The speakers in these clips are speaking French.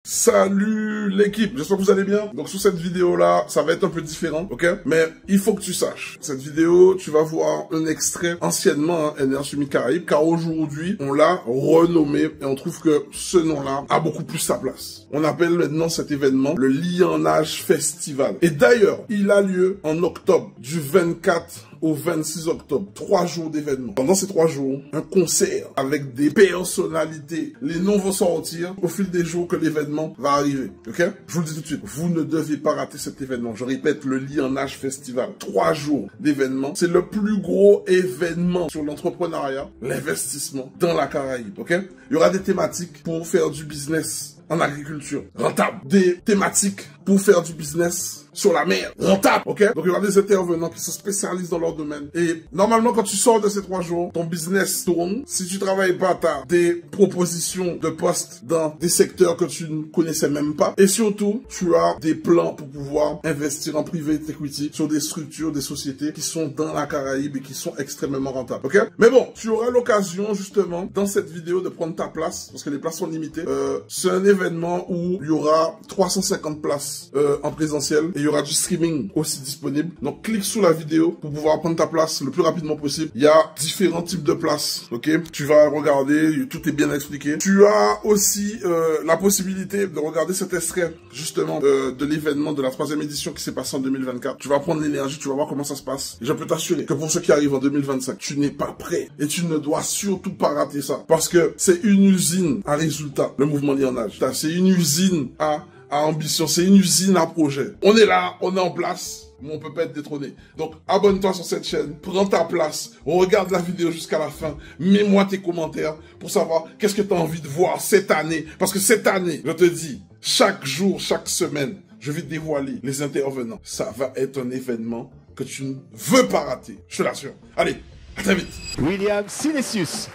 Salut l'équipe, j'espère que vous allez bien. Donc sur cette vidéo là, ça va être un peu différent, ok? Mais il faut que tu saches, cette vidéo, tu vas voir un extrait anciennement, NR Summit Caraïbes, car aujourd'hui, on l'a renommé et on trouve que ce nom-là a beaucoup plus sa place. On appelle maintenant cet événement le Lionnage Festival. Et d'ailleurs, il a lieu en octobre, du 24 au 26 octobre, 3 jours d'événement. Pendant ces 3 jours, un concert avec des personnalités. Les noms vont sortir au fil des jours que l'événement va arriver. Ok? Je vous le dis tout de suite, vous ne devez pas rater cet événement. Je répète, le Lionnage Festival. 3 jours d'événement. C'est le plus gros événement sur l'entrepreneuriat, l'investissement dans la Caraïbe. Ok? Il y aura des thématiques pour faire du business en agriculture rentable. Des thématiques pour faire du business sur la mer rentable, ok? Donc il y aura des intervenants qui sont spécialistes dans leur domaine. Et normalement, quand tu sors de ces 3 jours, ton business tourne. Si tu travailles pas, t'as des propositions de postes dans des secteurs que tu ne connaissais même pas. Et surtout, tu as des plans pour pouvoir investir en private equity sur des structures, des sociétés qui sont dans la Caraïbe et qui sont extrêmement rentables, ok? Mais bon, tu auras l'occasion justement dans cette vidéo de prendre ta place parce que les places sont limitées. C'est un événement où il y aura 350 places en présentiel. Et il y aura du streaming aussi disponible. Donc, clique sous la vidéo pour pouvoir prendre ta place le plus rapidement possible. Il y a différents types de places, ok? Tu vas regarder, tout est bien expliqué. Tu as aussi la possibilité de regarder cet extrait, justement, de l'événement de la 3e édition qui s'est passé en 2024. Tu vas prendre l'énergie, tu vas voir comment ça se passe. Et je peux t'assurer que pour ceux qui arrivent en 2025, tu n'es pas prêt. Et tu ne dois surtout pas rater ça. Parce que c'est une usine à résultat, le mouvement Lionnage. C'est une usine à ambition, c'est une usine à projet. On est là, on est en place, mais on peut pas être détrôné. Donc, abonne-toi sur cette chaîne, prends ta place, regarde la vidéo jusqu'à la fin, mets-moi tes commentaires pour savoir qu'est-ce que tu as envie de voir cette année. Parce que cette année, je te dis, chaque jour, chaque semaine, je vais dévoiler les intervenants. Ça va être un événement que tu ne veux pas rater, je te l'assure. Allez, à très vite. William Sinesius,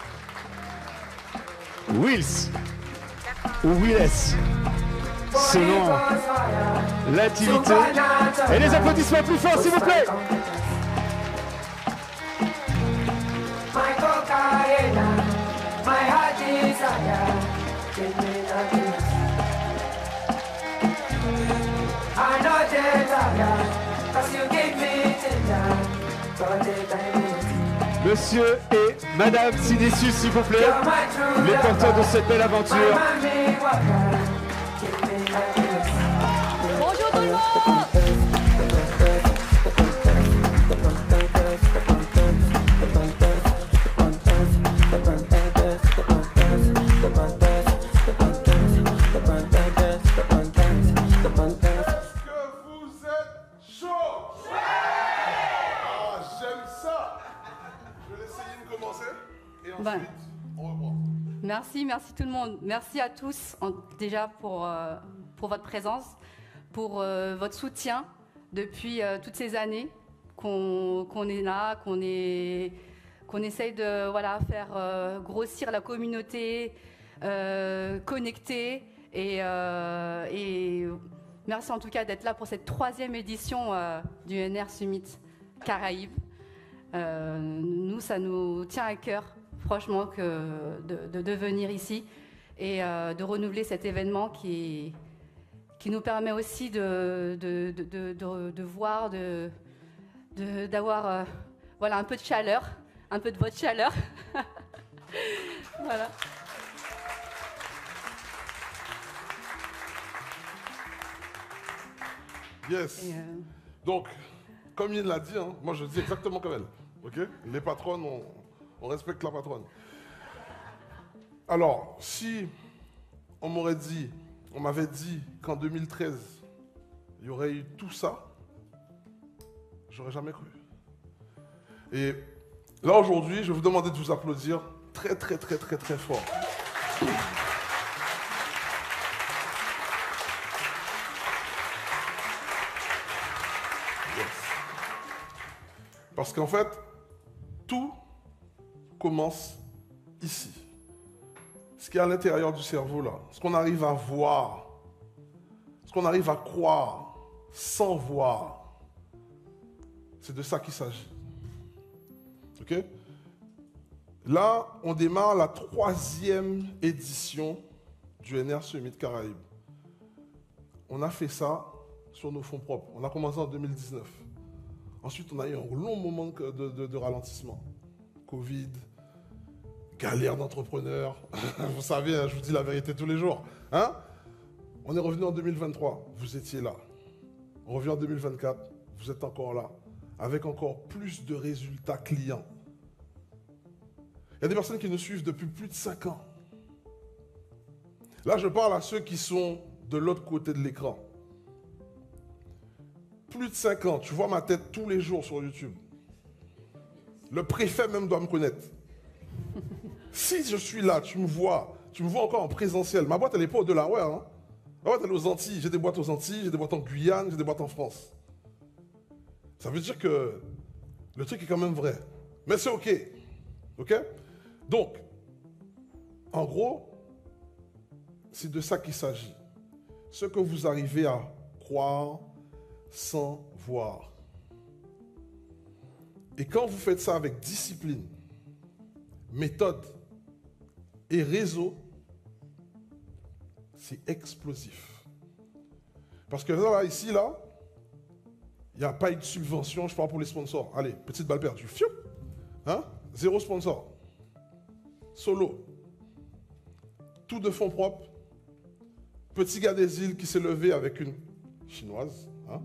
Wills ou Willis, selon l'intimité. Et les applaudissements plus forts, s'il vous plaît. Monsieur et Madame Sinesius, s'il vous plaît, les porteurs de cette belle aventure. Bonjour tout le monde. Merci tout le monde. Merci à tous déjà pour votre présence, pour votre soutien depuis toutes ces années qu'on est là, qu'on essaye de faire grossir la communauté, connecter et merci en tout cas d'être là pour cette 3e édition du NR Summit Caraïbes. Nous, ça nous tient à cœur. Franchement, de venir ici et de renouveler cet événement qui nous permet aussi de voir, d'avoir voilà, un peu de chaleur, un peu de votre chaleur. Voilà. Yes. Donc, comme il l'a dit, hein, moi je dis exactement comme elle. Ok? Les patronnes on respecte la patronne. Alors, si on m'avait dit qu'en 2013, il y aurait eu tout ça, j'aurais jamais cru. Et là, aujourd'hui, je vais vous demander de vous applaudir très, très, très, très, très fort. Yes. Parce qu'en fait, tout commence ici. Ce qui est à l'intérieur du cerveau là, ce qu'on arrive à voir, ce qu'on arrive à croire sans voir, c'est de ça qu'il s'agit. Ok? Là, on démarre la 3e édition du NR Summit Caraïbes. on a fait ça sur nos fonds propres. On a commencé en 2019. Ensuite, on a eu un long moment de ralentissement. Covid, galère d'entrepreneurs. Vous savez, hein, je vous dis la vérité tous les jours. Hein? On est revenu en 2023. Vous étiez là. On revient en 2024. Vous êtes encore là. Avec encore plus de résultats clients. Il y a des personnes qui nous suivent depuis plus de 5 ans. Là, je parle à ceux qui sont de l'autre côté de l'écran. Plus de 5 ans. Tu vois ma tête tous les jours sur YouTube. Le préfet même doit me connaître. Si je suis là, tu me vois encore en présentiel. Ma boîte, elle n'est pas au Delaware. Hein. Ma boîte, elle est aux Antilles. J'ai des boîtes aux Antilles, j'ai des boîtes en Guyane, j'ai des boîtes en France. Ça veut dire que le truc est quand même vrai. Mais c'est OK. OK? Donc, en gros, c'est de ça qu'il s'agit. Ce que vous arrivez à croire sans voir. Et quand vous faites ça avec discipline, méthode et réseau, c'est explosif. Parce que là, ici, là, il n'y a pas eu de subvention, je parle pour les sponsors. Allez, petite balle perdue. Fiou, hein? 0 sponsor. Solo. Tout de fonds propres. Petit gars des îles qui s'est levé avec une chinoise. Hein?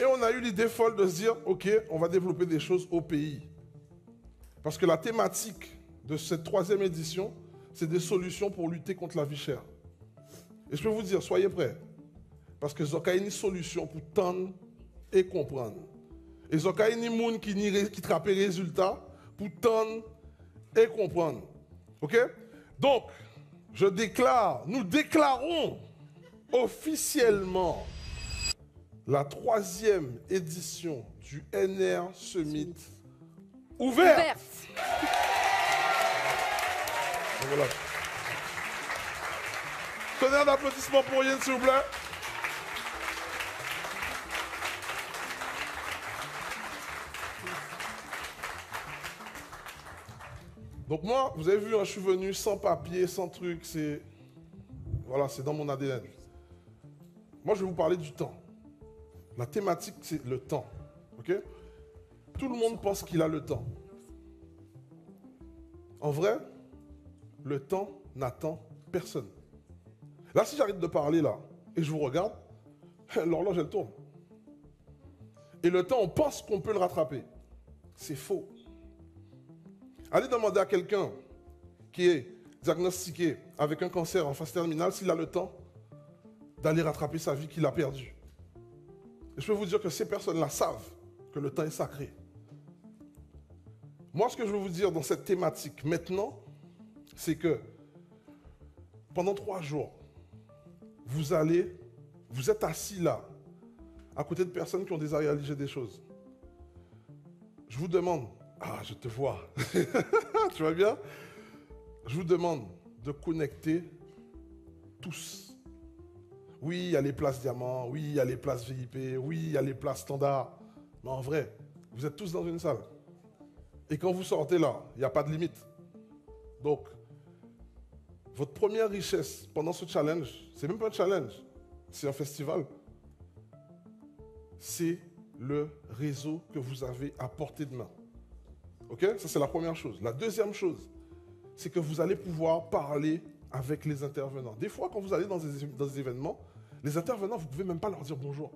Et on a eu l'idée folle de se dire, OK, on va développer des choses au pays. Parce que la thématique de cette 3e édition, c'est des solutions pour lutter contre la vie chère. Et je peux vous dire, soyez prêts. Parce que Zoka une solution pour tendre et comprendre. Et Zoka une monde qui trappe les résultats pour tendre et comprendre. OK? Donc, nous déclarons officiellement la 3e édition du NR Summit ouverte. Voilà. Tonnerre d'applaudissements pour Yen, s'il vous plaît. Donc moi, vous avez vu, je suis venu sans papier, sans truc, voilà, c'est dans mon ADN. Moi, je vais vous parler du temps. La thématique, c'est le temps. OK? Tout le monde pense qu'il a le temps. En vrai, le temps n'attend personne. Là, si j'arrête de parler, là, et je vous regarde, l'horloge, elle tourne. Et le temps, on pense qu'on peut le rattraper. C'est faux. Allez demander à quelqu'un qui est diagnostiqué avec un cancer en phase terminale s'il a le temps d'aller rattraper sa vie qu'il a perdue. Et je peux vous dire que ces personnes-là savent que le temps est sacré. Moi, ce que je veux vous dire dans cette thématique maintenant, c'est que pendant 3 jours, vous êtes assis là, à côté de personnes qui ont déjà réalisé des choses. Je vous demande, je te vois, tu vas bien? Je vous demande de connecter tous. Oui, il y a les places diamants, oui, il y a les places VIP, oui, il y a les places standards. Mais en vrai, vous êtes tous dans une salle. Et quand vous sortez là, il n'y a pas de limite. Donc, votre première richesse pendant ce challenge, c'est même pas un challenge, c'est un festival. C'est le réseau que vous avez à portée de main. OK? Ça, c'est la première chose. La deuxième chose, c'est que vous allez pouvoir parler avec les intervenants. Des fois, quand vous allez dans des événements, les intervenants, vous ne pouvez même pas leur dire bonjour.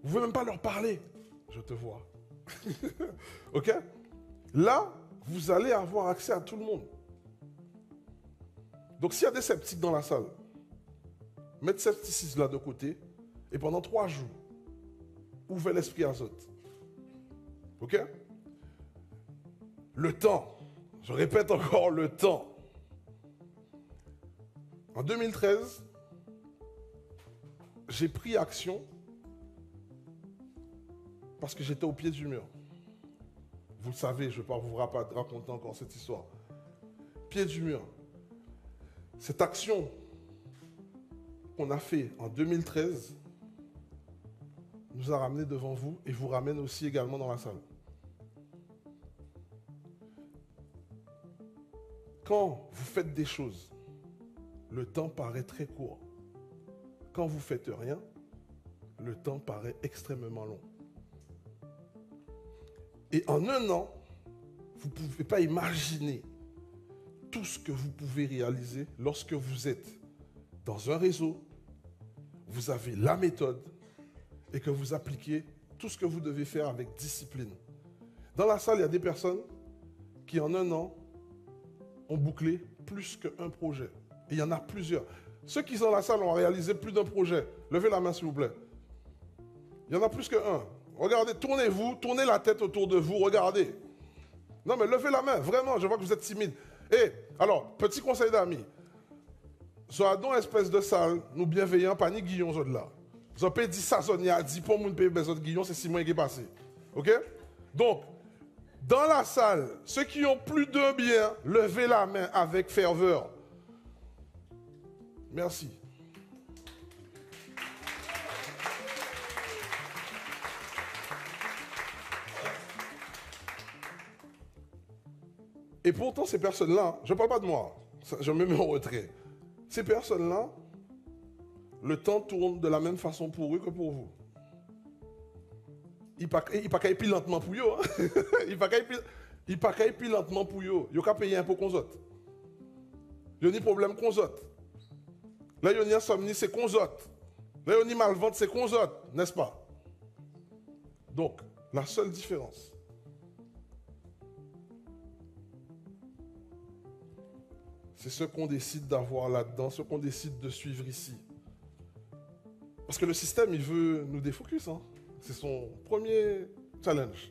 Vous ne pouvez même pas leur parler. Je te vois. OK? Là, vous allez avoir accès à tout le monde. Donc, s'il y a des sceptiques dans la salle, mettez scepticisme là de côté et pendant 3 jours, ouvrez l'esprit azote. OK? Le temps. Je répète encore le temps. En 2013, j'ai pris action parce que j'étais au pied du mur. Vous le savez, je ne vais pas vous raconter encore cette histoire. Pied du mur. Cette action qu'on a fait en 2013 nous a ramené devant vous et vous ramène aussi également dans la salle. Quand vous faites des choses, le temps paraît très court. Quand vous ne faites rien, le temps paraît extrêmement long. Et en un an, vous ne pouvez pas imaginer tout ce que vous pouvez réaliser lorsque vous êtes dans un réseau, vous avez la méthode et que vous appliquez tout ce que vous devez faire avec discipline. Dans la salle, il y a des personnes qui en un an ont bouclé plus qu'un projet. Et il y en a plusieurs. Ceux qui sont dans la salle ont réalisé plus d'un projet. Levez la main s'il vous plaît. Il y en a plus qu'un. Regardez, tournez-vous, tournez la tête autour de vous, regardez. Non mais levez la main, vraiment, je vois que vous êtes timide. Et alors, petit conseil d'amis. Soit dans espèce de salle, nous bienveillants, pas ni Guillaume là. Vous avez dit ça, ça a dit pour mon pays besoin de Guillaume, c'est 6 mois qui est passé. Ok? Donc, dans la salle, ceux qui ont plus d'un bien, levez la main avec ferveur. Merci. Et pourtant, ces personnes-là, je ne parle pas de moi, je me mets en retrait. Ces personnes-là, le temps tourne de la même façon pour eux que pour vous. Il ne pas qu'à lentement pour eux. Il ne pas qu'à lentement pour eux. Il n'y a qu'à payer un peu qu'on autres. Il y a des problèmes qu'on autres. Là, il y a une insomnie, c'est qu'on autres. Là, il y a une malvente, c'est qu'on autres, n'est-ce pas? Donc, la seule différence, c'est ce qu'on décide d'avoir là-dedans, ce qu'on décide de suivre ici. Parce que le système, il veut nous défocus. Hein. C'est son premier challenge.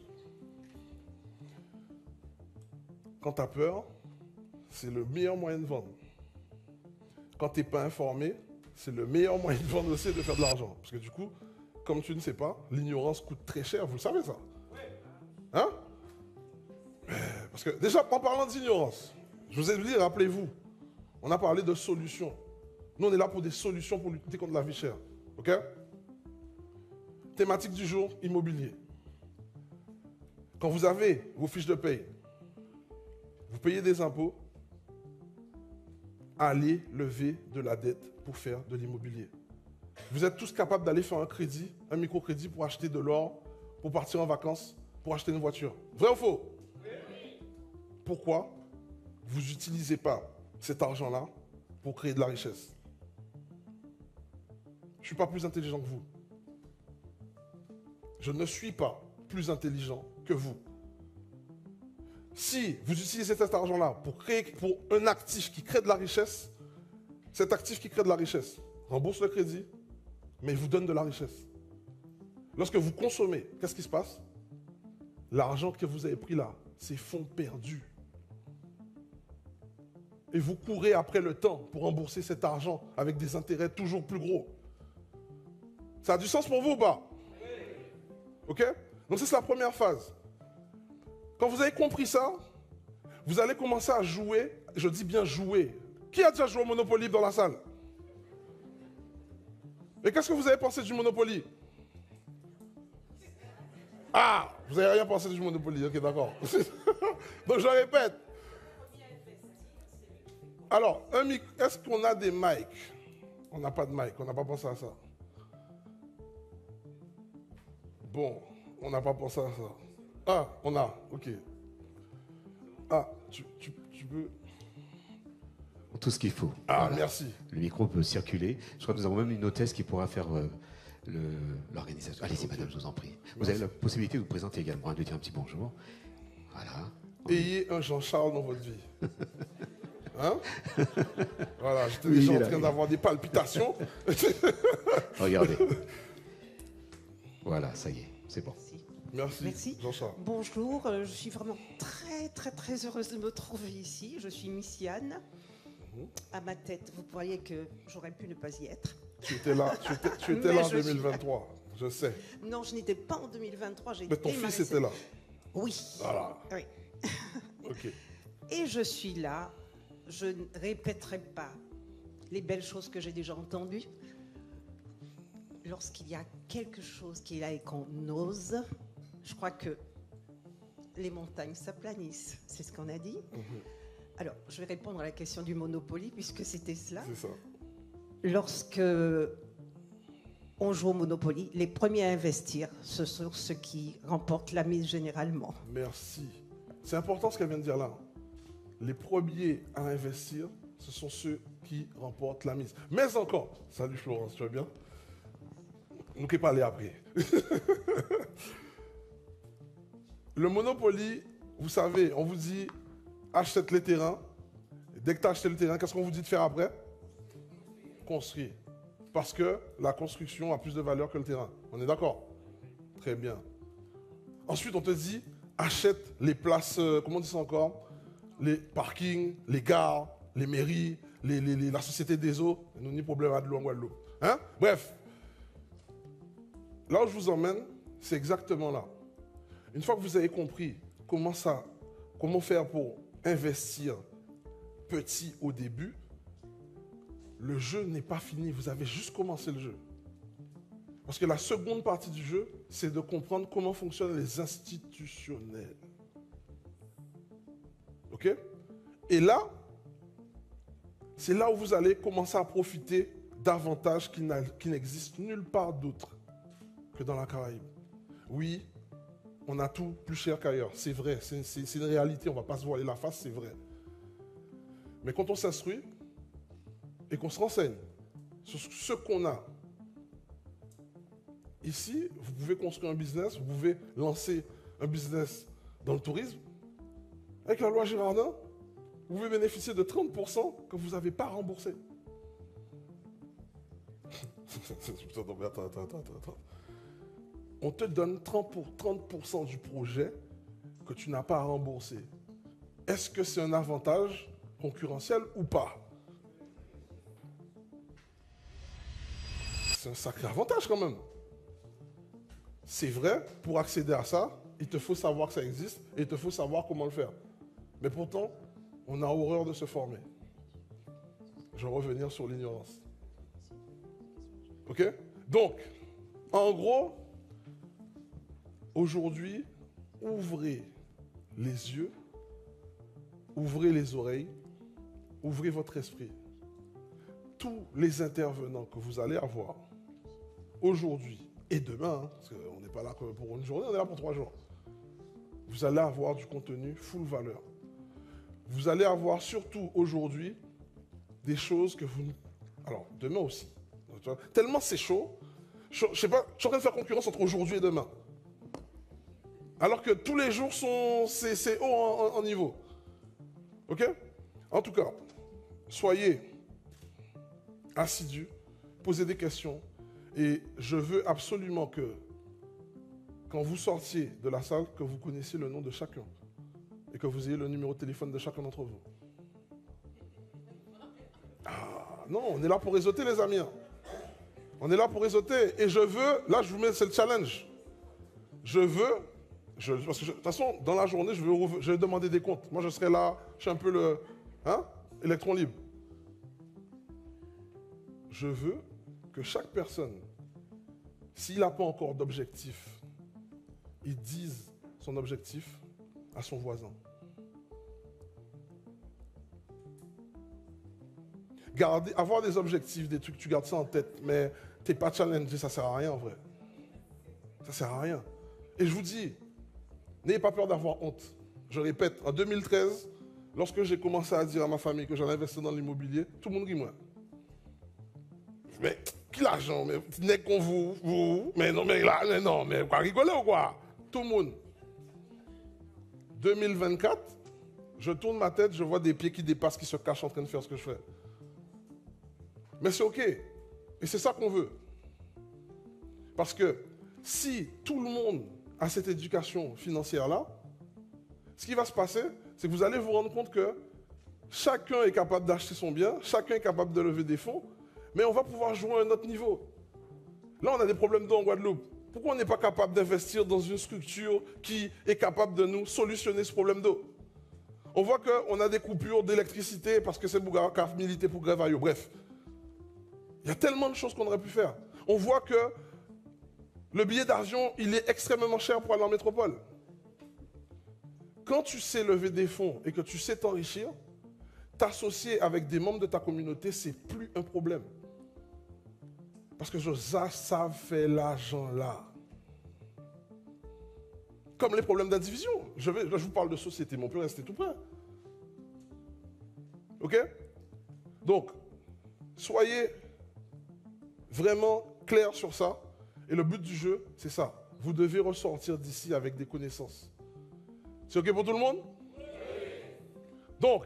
Quand tu as peur, c'est le meilleur moyen de vendre. Quand tu n'es pas informé, c'est le meilleur moyen de vendre aussi et de faire de l'argent. Parce que du coup, comme tu ne sais pas, l'ignorance coûte très cher. Vous le savez ça? Hein? Parce que déjà, en parlant d'ignorance, je vous ai dit, rappelez-vous, on a parlé de solutions. Nous, on est là pour des solutions pour lutter contre la vie chère. OK? Thématique du jour, immobilier. Quand vous avez vos fiches de paye, vous payez des impôts, allez lever de la dette pour faire de l'immobilier. Vous êtes tous capables d'aller faire un crédit, un microcrédit pour acheter de l'or, pour partir en vacances, pour acheter une voiture. Vrai ou faux? Oui. Pourquoi vous n'utilisez pas cet argent-là pour créer de la richesse? Je ne suis pas plus intelligent que vous. Je ne suis pas plus intelligent que vous. Si vous utilisez cet argent-là pour un actif qui crée de la richesse, cet actif qui crée de la richesse rembourse le crédit, mais il vous donne de la richesse. Lorsque vous consommez, qu'est-ce qui se passe? L'argent que vous avez pris là, c'est fonds perdus. Et vous courez après le temps pour rembourser cet argent avec des intérêts toujours plus gros. Ça a du sens pour vous ou pas? Ok? Donc ça, c'est la première phase. Quand vous avez compris ça, vous allez commencer à jouer, je dis bien jouer. Qui a déjà joué au Monopoly dans la salle? Et qu'est-ce que vous avez pensé du Monopoly? Ah, vous n'avez rien pensé du Monopoly, ok, d'accord. Donc je répète. Alors, est-ce qu'on a des mics? On n'a pas de mic, on n'a pas pensé à ça. Bon, on n'a pas pensé à ça. Ah, on a, ok. Ah, tu peux... Tout ce qu'il faut. Ah, voilà. Merci. Le micro peut circuler. Je crois que nous avons même une hôtesse qui pourra faire l'organisation. Allez-y, madame, je vous en prie. Vous avez la possibilité de vous présenter également, de dire un petit bonjour. Voilà. Ayez un Jean-Charles dans votre vie. Hein? Voilà, j'étais déjà en train d'avoir des palpitations. Regardez. Voilà, ça y est, c'est bon. Merci. Jean-Charles. Bonjour, je suis vraiment très heureuse de me trouver ici. Je suis Miss Yann. À ma tête, vous croyez que j'aurais pu ne pas y être. Tu étais là, tu étais là en 2023, je sais. Non, je n'étais pas en 2023. Mais ton fils était là. Oui. Voilà. Oui. Ok. Et je suis là. Je ne répéterai pas les belles choses que j'ai déjà entendues. Lorsqu'il y a quelque chose qui est là et qu'on ose, je crois que les montagnes s'aplanissent. C'est ce qu'on a dit. Alors, je vais répondre à la question du Monopoly, puisque c'était cela. C'est ça. Lorsque on joue au Monopoly, les premiers à investir, ce sont ceux qui remportent la mise généralement. Merci. C'est important ce qu'elle vient de dire là. Les premiers à investir, ce sont ceux qui remportent la mise. Mais encore, salut Florence, tu vas bien? Nous qui parler après. Le Monopoly, vous savez, on vous dit achète les terrains. Dès que tu as acheté le terrain, qu'est-ce qu'on vous dit de faire après? Construire. Parce que la construction a plus de valeur que le terrain. On est d'accord? Très bien. Ensuite, on te dit, achète les places, comment on dit ça encore? Les parkings, les gares, les mairies, la société des eaux. Nous n'y problème à de l'eau en Guadeloupe. Hein? Bref. Là où je vous emmène, c'est exactement là. Une fois que vous avez compris comment faire pour investir petit au début, le jeu n'est pas fini, vous avez juste commencé le jeu. Parce que la seconde partie du jeu, c'est de comprendre comment fonctionnent les institutionnels. Ok? Et là, c'est là où vous allez commencer à profiter d'avantages qui n'existent nulle part d'autre que dans la Caraïbe. Oui, on a tout plus cher qu'ailleurs, c'est vrai, c'est une réalité, on ne va pas se voiler la face, c'est vrai. Mais quand on s'instruit, et qu'on se renseigne sur ce qu'on a. Ici, vous pouvez construire un business, vous pouvez lancer un business dans le tourisme. Avec la loi Girardin, vous pouvez bénéficier de 30% que vous n'avez pas remboursé. Attends. On te donne 30% du projet que tu n'as pas à rembourser. Est-ce que c'est un avantage concurrentiel ou pas? C'est un sacré avantage quand même. C'est vrai, pour accéder à ça, il te faut savoir que ça existe et il te faut savoir comment le faire. Mais pourtant, on a horreur de se former. Je vais revenir sur l'ignorance. Ok? Donc, en gros, aujourd'hui, ouvrez les yeux, ouvrez les oreilles, ouvrez votre esprit. Tous les intervenants que vous allez avoir aujourd'hui et demain, parce qu'on n'est pas là que pour une journée, on est là pour 3 jours, vous allez avoir du contenu full valeur. Vous allez avoir surtout aujourd'hui des choses que vous... Alors, demain aussi. Tellement c'est chaud, je sais pas, je suis en train de faire concurrence entre aujourd'hui et demain. Alors que tous les jours c'est haut en niveau. Ok? En tout cas, soyez assidus, posez des questions. Et je veux absolument que, quand vous sortiez de la salle, que vous connaissiez le nom de chacun. Et que vous ayez le numéro de téléphone de chacun d'entre vous. Ah, non, on est là pour réseauter, les amis. On est là pour réseauter. Et je veux, là, je vous mets, c'est le challenge. Parce que de toute façon, dans la journée, je vais demander des comptes. Moi, je serai là, je suis un peu le... électron libre. Je veux que chaque personne, s'il n'a pas encore d'objectif, il dise son objectif à son voisin. Avoir des objectifs, des trucs, tu gardes ça en tête, mais tu n'es pas challengé, ça ne sert à rien en vrai. Ça ne sert à rien. Et je vous dis, n'ayez pas peur d'avoir honte. Je répète, en 2013, lorsque j'ai commencé à dire à ma famille que j'allais investir dans l'immobilier, tout le monde rit moi. Mais qui l'argent? Mais n'est qu'on vous? Mais non, mais quoi rigoler ou quoi? Tout le monde. 2024, je tourne ma tête, je vois des pieds qui dépassent, qui se cachent en train de faire ce que je fais. Mais c'est OK. Et c'est ça qu'on veut. Parce que si tout le monde a cette éducation financière-là, ce qui va se passer, c'est que vous allez vous rendre compte que chacun est capable d'acheter son bien, chacun est capable de lever des fonds, mais on va pouvoir jouer à un autre niveau. Là, on a des problèmes d'eau en Guadeloupe. Pourquoi on n'est pas capable d'investir dans une structure qui est capable de nous solutionner ce problème d'eau? On voit qu'on a des coupures d'électricité parce que c'est Bougaraka milité pour Grévaillot. Bref, il y a tellement de choses qu'on aurait pu faire. On voit que le billet d'avion, il est extrêmement cher pour aller en métropole. Quand tu sais lever des fonds et que tu sais t'enrichir, t'associer avec des membres de ta communauté, c'est plus un problème. Parce que ça fait l'argent là. Comme les problèmes d'indivision. Je vous parle de société, mais on peut rester tout près. Ok? Donc, soyez vraiment clairs sur ça. Et le but du jeu, c'est ça. Vous devez ressortir d'ici avec des connaissances. C'est ok pour tout le monde? Oui. Donc,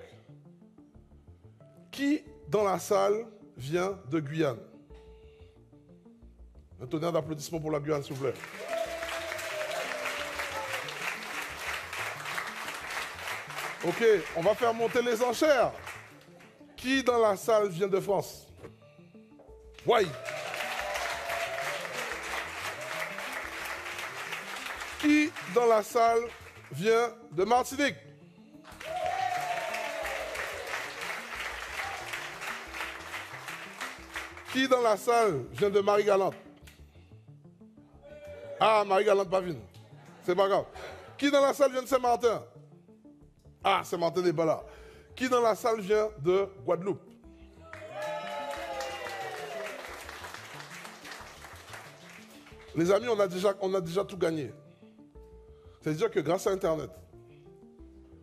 qui dans la salle vient de Guyane? Un tonnerre d'applaudissements pour la Guyane, s'il vous plaît. Ok, on va faire monter les enchères. Qui dans la salle vient de France? Oui. Qui dans la salle vient de Martinique? Qui dans la salle vient de Marie-Galante? Ah, Marie-Galante Pavine. C'est pas grave. Qui dans la salle vient de Saint-Martin? Ah, Saint-Martin n'est pas là. Qui dans la salle vient de Guadeloupe? Les amis, on a déjà tout gagné. C'est-à-dire que grâce à Internet,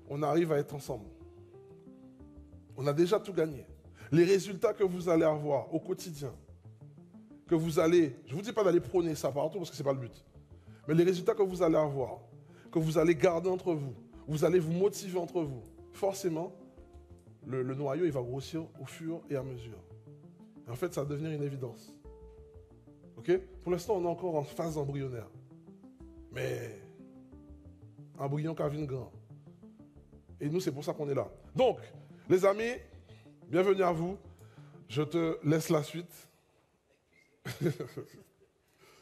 on arrive à être ensemble. On a déjà tout gagné. Les résultats que vous allez avoir au quotidien, que vous allez, je ne vous dis pas d'aller prôner ça partout parce que ce n'est pas le but, mais les résultats que vous allez avoir, que vous allez garder entre vous, vous allez vous motiver entre vous, forcément, le noyau il va grossir au fur et à mesure. Et en fait, ça va devenir une évidence. Ok? Pour l'instant, on est encore en phase embryonnaire. Mais embryon Kavin grand. Et nous, c'est pour ça qu'on est là. Donc, les amis, bienvenue à vous. Je te laisse la suite.